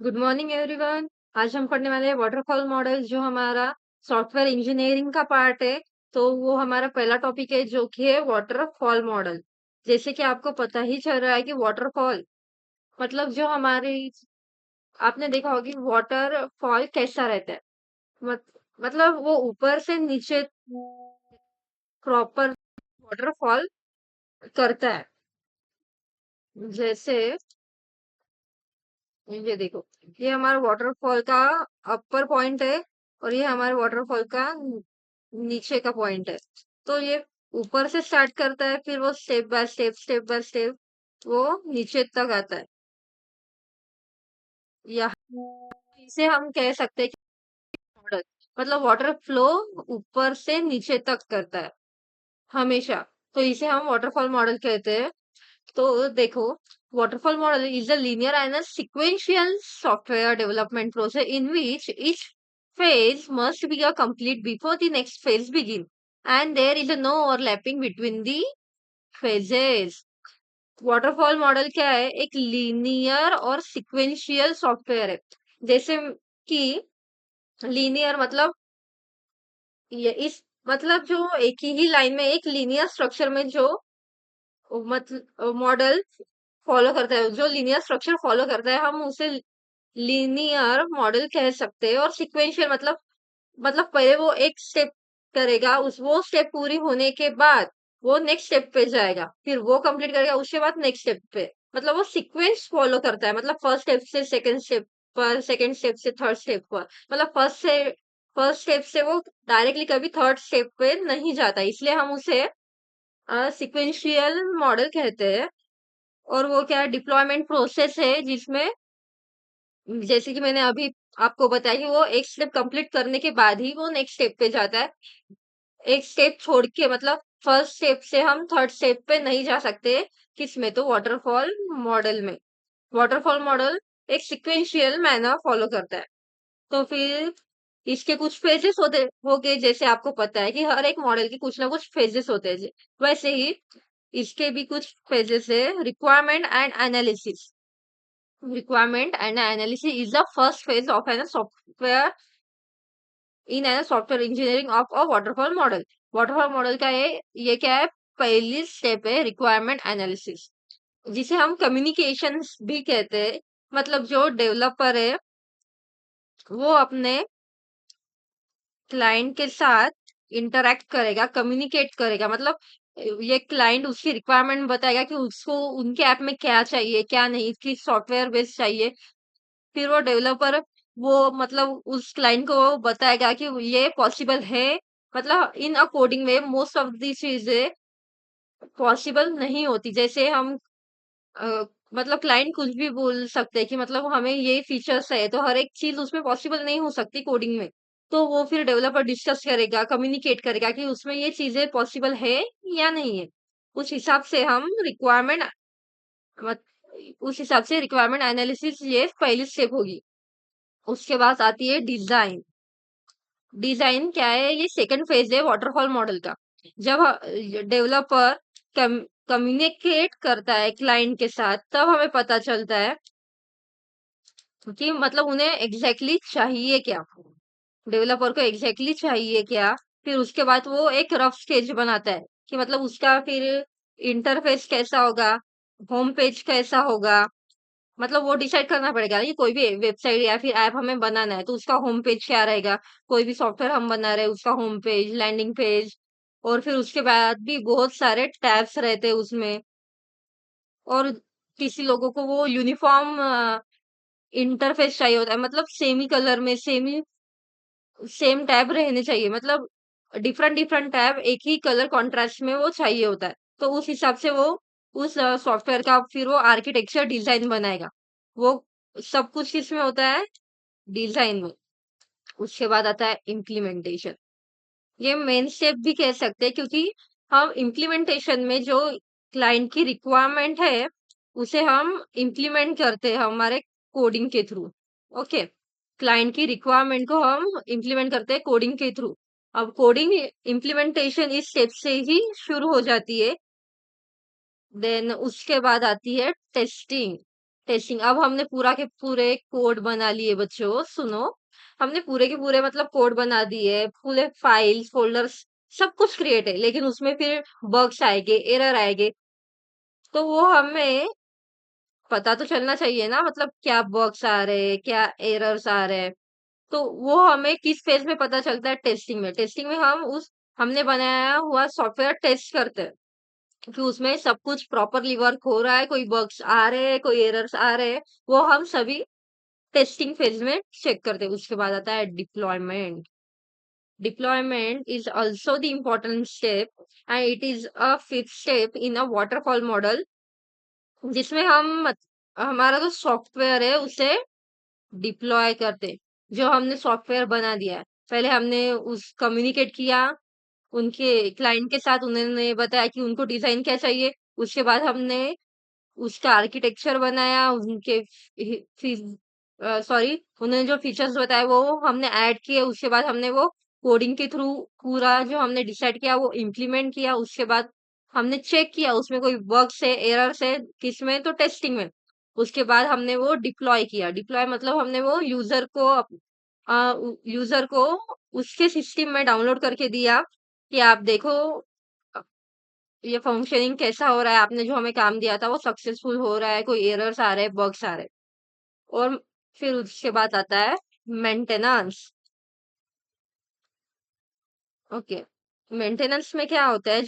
Good morning everyone. आज हम पढ़ने वाले हैं वाटरफॉल मॉडल, जो हमारा सॉफ्टवेयर इंजीनियरिंग का पार्ट है। तो वो हमारा पहला टॉपिक है, जो कि है वाटरफॉल मॉडल। जैसे कि आपको पता ही चल रहा है कि वाटरफॉल मतलब जो हमारे आपने देखा होगा कि वाटरफॉल कैसा रहता है। मत, मतलब वो ऊपर से नीचे प्रॉपर वाटरफॉल करता है। जैसे ये देखो, ये हमारा वाटरफॉल का अपर पॉइंट है और ये हमारे वाटरफॉल का नीचे का पॉइंट है। तो ये ऊपर से स्टार्ट करता है, फिर वो स्टेप बाय स्टेप वो नीचे तक आता है। या इसे हम कह सकते हैं कि मॉडल मतलब वाटर फ्लो ऊपर से नीचे तक करता है हमेशा। तो इसे हम वाटरफॉल मॉडल कहते हैं। तो देखो, waterfall model is a linear and a sequential software development process in which each phase must be a complete before the next phase begin, and there is a no overlapping between the phases. waterfall model क्या है? एक linear और sequential software है। जैसे कि linear मतलब ये इस मतलब जो एक ही लाइन में एक लीनियर स्ट्रक्चर में जो मतलब मॉडल फॉलो करता है, जो लीनियर स्ट्रक्चर फॉलो करता है, हम उसे लीनियर मॉडल कह सकते हैं। और सिक्वेंशियल मतलब पहले वो एक स्टेप करेगा, उस वो स्टेप पूरी होने के बाद वो नेक्स्ट स्टेप पे जाएगा, फिर वो कंप्लीट करेगा, उसके बाद नेक्स्ट स्टेप पे। मतलब वो सीक्वेंस फॉलो करता है, मतलब फर्स्ट स्टेप से सेकंड स्टेप पर, सेकंड स्टेप से थर्ड स्टेप पर। मतलब फर्स्ट स्टेप से वो डायरेक्टली कभी थर्ड स्टेप पे नहीं जाता, इसलिए हम उसे सिक्वेंशियल मॉडल कहते हैं। और वो क्या डिप्लॉयमेंट प्रोसेस है, जिसमें जैसे कि मैंने अभी आपको बताया कि वो एक स्टेप कंप्लीट करने के बाद ही वो नेक्स्ट स्टेप पे जाता है। एक स्टेप छोड़ के मतलब फर्स्ट स्टेप से हम थर्ड स्टेप पे नहीं जा सकते। किसमें? तो वाटरफॉल मॉडल में। वाटरफॉल मॉडल एक सिक्वेंशियल मैनर फॉलो करता है। तो फिर इसके कुछ फेजेस हो गए, जैसे आपको पता है कि हर एक मॉडल के कुछ ना कुछ फेजेस होते हैं। वैसे ही इसके भी कुछ फेजेस है। Requirement and analysis. Requirement and analysis is the first phase of an software in a software engineering of a waterfall model. Waterfall model का ये क्या है? पहली स्टेप है रिक्वायरमेंट एनालिसिस, जिसे हम कम्युनिकेशन भी कहते हैं। मतलब जो डेवलपर है वो अपने क्लाइंट के साथ इंटरेक्ट करेगा, कम्युनिकेट करेगा। मतलब ये क्लाइंट उसकी रिक्वायरमेंट बताएगा कि उसको उनके ऐप में क्या चाहिए, क्या नहीं, किस सॉफ्टवेयर बेस्ड चाहिए। फिर वो डेवलपर वो मतलब उस क्लाइंट को बताएगा कि ये पॉसिबल है। मतलब इन अ कोडिंग में मोस्ट ऑफ दी चीजें पॉसिबल नहीं होती। जैसे हम अ, मतलब क्लाइंट कुछ भी बोल सकते हैं कि मतलब हमें ये फीचर्स है, तो हर एक चीज उसमें पॉसिबल नहीं हो सकती कोडिंग में। तो वो फिर डेवलपर डिस्कस करेगा, कम्युनिकेट करेगा कि उसमें ये चीजें पॉसिबल है या नहीं है। उस हिसाब से हम रिक्वायरमेंट उस हिसाब से रिक्वायरमेंट एनालिसिस ये पहली स्टेप होगी। उसके बाद आती है डिजाइन। डिजाइन क्या है? ये सेकंड फेज है वाटरफॉल मॉडल का। जब डेवलपर कम्युनिकेट करता है क्लाइंट के साथ, तब हमें पता चलता है कि मतलब उन्हें एग्जैक्टली चाहिए क्या, डेवलपर को एग्जैक्टली चाहिए क्या। फिर उसके बाद वो एक रफ स्केच बनाता है कि मतलब उसका फिर इंटरफेस कैसा होगा, होम पेज कैसा होगा। मतलब वो डिसाइड करना पड़ेगा ना कि कोई भी वेबसाइट या फिर ऐप हमें बनाना है, तो उसका होम पेज क्या रहेगा। कोई भी सॉफ्टवेयर हम बना रहे हैं, उसका होम पेज, लैंडिंग पेज। और फिर उसके बाद भी बहुत सारे टैब्स रहते हैं उसमें। और किसी लोगों को वो यूनिफॉर्म इंटरफेस चाहिए होता है, मतलब सेम ही कलर में सेम टैब रहने चाहिए। मतलब डिफरेंट डिफरेंट टैब एक ही कलर कॉन्ट्रास्ट में वो चाहिए होता है। तो उस हिसाब से वो उस सॉफ्टवेयर का फिर वो आर्किटेक्चर डिजाइन बनाएगा। वो सब कुछ किसमें होता है? डिजाइन में। उसके बाद आता है इम्प्लीमेंटेशन। ये मेन स्टेप भी कह सकते हैं, क्योंकि हम इम्प्लीमेंटेशन में जो क्लाइंट की रिक्वायरमेंट है उसे हम इम्प्लीमेंट करते हैं हमारे कोडिंग के थ्रू। ओके, क्लाइंट की रिक्वायरमेंट को हम इम्प्लीमेंट करते हैं कोडिंग के थ्रू। अब कोडिंग इम्प्लीमेंटेशन इस स्टेप से ही शुरू हो जाती है। देन उसके बाद आती है टेस्टिंग। टेस्टिंग। अब हमने पूरा के पूरे कोड बना लिए बच्चों, सुनो। हमने पूरे के पूरे मतलब कोड बना दिए, पूरे फाइल्स फोल्डर्स सब कुछ क्रिएट है, लेकिन उसमें फिर बग्स आएंगे, एरर आएंगे। तो वो हमें पता तो चलना चाहिए ना, मतलब क्या बग्स आ रहे हैं, क्या एरर्स आ रहे हैं। तो वो हमें किस फेज में पता चलता है? टेस्टिंग में। टेस्टिंग में हम उस हमने बनाया हुआ सॉफ्टवेयर टेस्ट करते हैं कि उसमें सब कुछ प्रॉपरली वर्क हो रहा है, कोई बग्स आ रहे हैं, कोई एरर्स आ रहे हैं, वो हम सभी टेस्टिंग फेज में चेक करते हैं। उसके बाद आता है deployment. Deployment is also the important step and it is a fifth step in a waterfall model, जिसमें हमारा जो सॉफ्टवेयर है उसे डिप्लॉय करते। जो हमने सॉफ्टवेयर बना दिया है, पहले हमने उस कम्युनिकेट किया उनके क्लाइंट के साथ, उन्होंने बताया कि उनको डिजाइन क्या चाहिए। उसके बाद हमने उसका आर्किटेक्चर बनाया, उनके सॉरी, उन्होंने जो फीचर्स बताए वो हमने ऐड किए। उसके बाद हमने वो कोडिंग के थ्रू पूरा जो हमने डिसाइड किया वो इम्प्लीमेंट किया। उसके बाद हमने चेक किया उसमें कोई बग्स है, एरर्स है, किसमें? तो टेस्टिंग में। उसके बाद हमने वो डिप्लॉय किया। डिप्लॉय मतलब हमने वो यूजर को उसके सिस्टम में डाउनलोड करके दिया कि आप देखो ये फंक्शनिंग कैसा हो रहा है, आपने जो हमें काम दिया था वो सक्सेसफुल हो रहा है, कोई एरर्स आ रहे हैं, बग्स आ रहे हैं। और फिर उसके बाद आता है मेंटेनेंस। ओके। मेंटेनेंस में क्या होता है?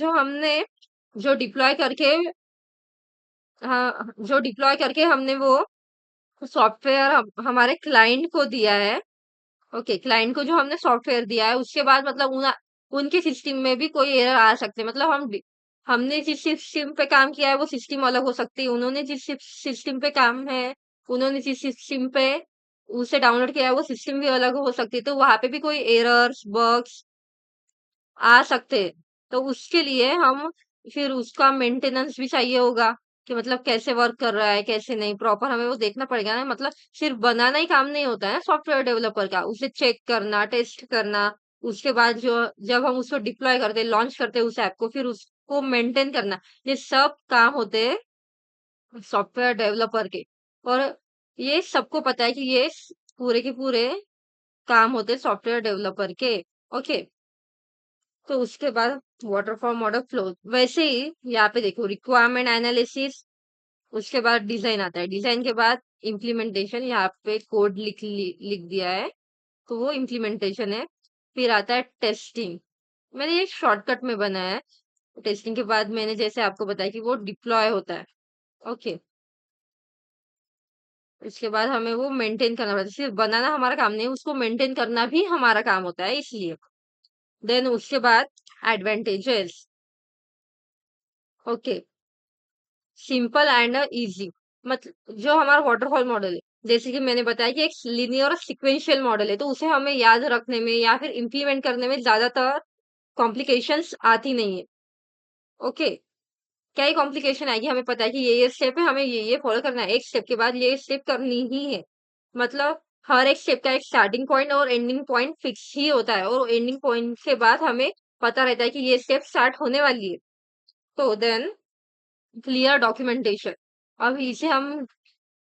जो डिप्लॉय करके हाँ, जो डिप्लॉय करके हमने वो सॉफ्टवेयर हमारे क्लाइंट को दिया है। ओके, क्लाइंट को जो हमने सॉफ्टवेयर दिया है उसके बाद मतलब उनके सिस्टम में भी कोई एरर आ सकते हैं। मतलब हमने जिस सिस्टम पे काम किया है वो सिस्टम अलग हो सकती है, उन्होंने जिस सिस्टम पे काम है, उन्होंने जिस सिस्टम पे उसे डाउनलोड किया है वो सिस्टम भी अलग हो सकती है। तो वहां पे भी कोई एरर्स बग्स आ सकते हैं। तो उसके लिए हम फिर उसका मेंटेनेंस भी चाहिए होगा कि मतलब कैसे वर्क कर रहा है, कैसे नहीं, प्रॉपर हमें वो देखना पड़ेगा ना। मतलब सिर्फ बनाना ही काम नहीं होता है सॉफ्टवेयर डेवलपर का, उसे चेक करना, टेस्ट करना। उसके बाद जो जब हम उसको डिप्लॉय करते, लॉन्च करते उस ऐप को, फिर उसको मेंटेन करना, ये सब काम होते हैं सॉफ्टवेयर डेवलपर के। और ये सबको पता है कि ये पूरे के पूरे काम होते हैं सॉफ्टवेयर डेवलपर के। ओके। तो उसके बाद वाटरफॉल मॉडल फ्लो वैसे ही यहाँ पे देखो, रिक्वायरमेंट एनालिसिस, उसके बाद डिजाइन आता है, डिजाइन के बाद इम्प्लीमेंटेशन। यहाँ पे कोड लिख दिया है तो वो इम्प्लीमेंटेशन है। फिर आता है टेस्टिंग। मैंने ये शॉर्टकट में बनाया है। टेस्टिंग के बाद मैंने जैसे आपको बताया कि वो डिप्लॉय होता है। ओके। उसके बाद हमें वो मेंटेन करना पड़ता है, सिर्फ बनाना हमारा काम नहीं, उसको मेंटेन करना भी हमारा काम होता है, इसलिए। देन उसके बाद advantages. Okay. Simple and easy. मतलब जो हमारा वाटरफॉल मॉडल है, जैसे कि मैंने बताया कि एक लिनियर और सिक्वेंशियल मॉडल है, तो उसे हमें याद रखने में या फिर इम्प्लीमेंट करने में ज्यादातर कॉम्प्लिकेशंस आती नहीं है। ओके। क्या ही कॉम्प्लिकेशन आएगी? हमें पता है कि ये स्टेप है, हमें ये फॉलो करना है, एक स्टेप के बाद ये स्टेप करनी ही है। मतलब हर एक स्टेप का एक स्टार्टिंग पॉइंट और एंडिंग पॉइंट फिक्स ही होता है, और एंडिंग पॉइंट के बाद हमें पता रहता है कि ये स्टेप स्टार्ट होने वाली है। तो देन क्लियर डॉक्यूमेंटेशन। अब इसे हम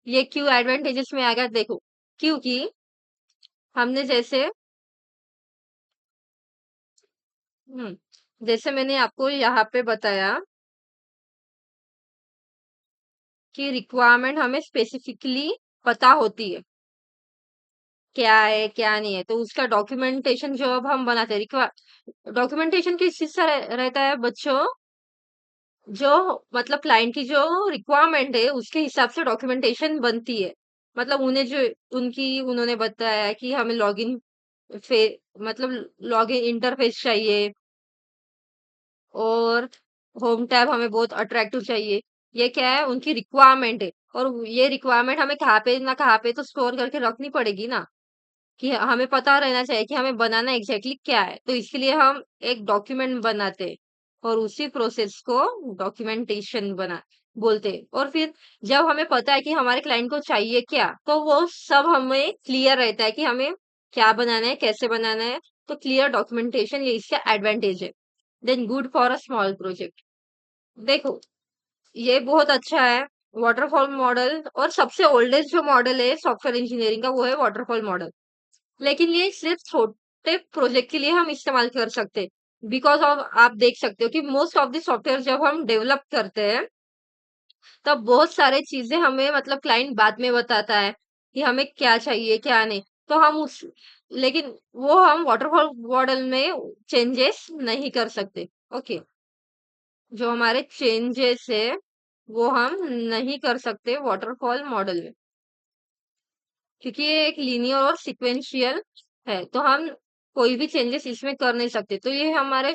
ये क्यों एडवांटेजेस में आ गया देखो, क्योंकि हमने जैसे मैंने आपको यहाँ पे बताया कि रिक्वायरमेंट हमें स्पेसिफिकली पता होती है क्या है क्या नहीं है, तो उसका डॉक्यूमेंटेशन जो अब हम बनाते हैं, डॉक्यूमेंटेशन किस चीज से रहता है बच्चों? जो मतलब क्लाइंट की जो रिक्वायरमेंट है उसके हिसाब से डॉक्यूमेंटेशन बनती है। मतलब उन्होंने बताया कि हमें लॉगिन फे मतलब लॉगिन इंटरफेस चाहिए, और होम टैब हमें बहुत अट्रैक्टिव चाहिए। ये क्या है? उनकी रिक्वायरमेंट है। और ये रिक्वायरमेंट हमें कहाँ पे ना कहाँ पे तो स्टोर करके रखनी पड़ेगी ना, कि हमें पता रहना चाहिए कि हमें बनाना एग्जैक्टली क्या है। तो इसके लिए हम एक डॉक्यूमेंट बनाते हैं, और उसी प्रोसेस को डॉक्यूमेंटेशन बना बोलते हैं। और फिर जब हमें पता है कि हमारे क्लाइंट को चाहिए क्या, तो वो सब हमें क्लियर रहता है कि हमें क्या बनाना है, कैसे बनाना है। तो क्लियर डॉक्यूमेंटेशन ये इसका एडवांटेज है। Then good for a small project. देखो, ये बहुत अच्छा है वाटरफॉल मॉडल और सबसे ओल्डेस्ट जो मॉडल है सॉफ्टवेयर इंजीनियरिंग का वो है वाटरफॉल मॉडल। लेकिन ये सिर्फ छोटे प्रोजेक्ट के लिए हम इस्तेमाल कर सकते, बिकॉज ऑफ आप देख सकते हो कि मोस्ट ऑफ द सॉफ्टवेयर जब हम डेवलप करते हैं तब बहुत सारे चीजें हमें मतलब क्लाइंट बाद में बताता है कि हमें क्या चाहिए क्या नहीं। तो हम उस लेकिन वो हम वाटरफॉल मॉडल में चेंजेस नहीं कर सकते। ओके, जो हमारे चेंजेस है वो हम नहीं कर सकते वाटरफॉल मॉडल में, क्योंकि ये एक लीनियर और सीक्वेंशियल है। तो हम कोई भी चेंजेस इसमें कर नहीं सकते। तो ये हमारे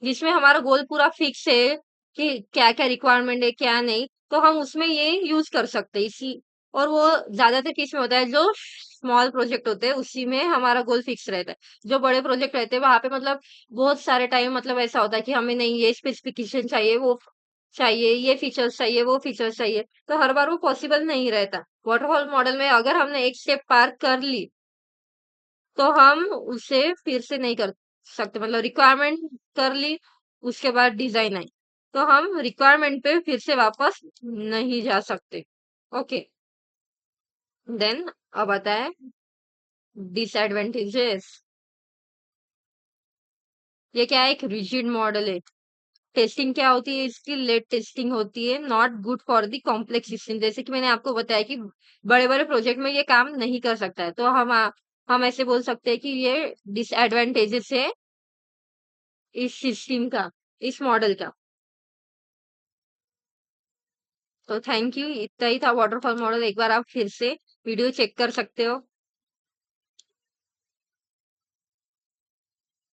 जिसमें हमारा गोल पूरा फिक्स है कि क्या क्या रिक्वायरमेंट है क्या नहीं, तो हम उसमें ये यूज कर सकते हैं इसी। और वो ज्यादातर किस में होता है, जो स्मॉल प्रोजेक्ट होते हैं उसी में हमारा गोल फिक्स रहता है। जो बड़े प्रोजेक्ट रहते हैं वहां पे मतलब बहुत सारे टाइम मतलब ऐसा होता है कि हमें नहीं ये स्पेसिफिकेशन चाहिए, वो चाहिए, ये फीचर्स चाहिए, वो फीचर्स चाहिए, तो हर बार वो पॉसिबल नहीं रहता। वाटरफॉल मॉडल में अगर हमने एक स्टेप पार कर ली तो हम उसे फिर से नहीं कर सकते। मतलब रिक्वायरमेंट कर ली, उसके बाद डिजाइन आई, तो हम रिक्वायरमेंट पे फिर से वापस नहीं जा सकते। ओके, देन अब आता है डिसएडवांटेजेस। ये क्या है, एक रिजिड मॉडल है। टेस्टिंग क्या होती है इसकी, लेट टेस्टिंग होती है, not good for the complex system. जैसे कि मैंने आपको बताया कि बड़े बड़े प्रोजेक्ट में ये काम नहीं कर सकता है, तो हम ऐसे बोल सकते हैं कि ये डिसएडवांटेजेस है इस सिस्टम का, इस मॉडल का। तो थैंक यू, इतना ही था वाटरफॉल मॉडल। एक बार आप फिर से वीडियो चेक कर सकते हो।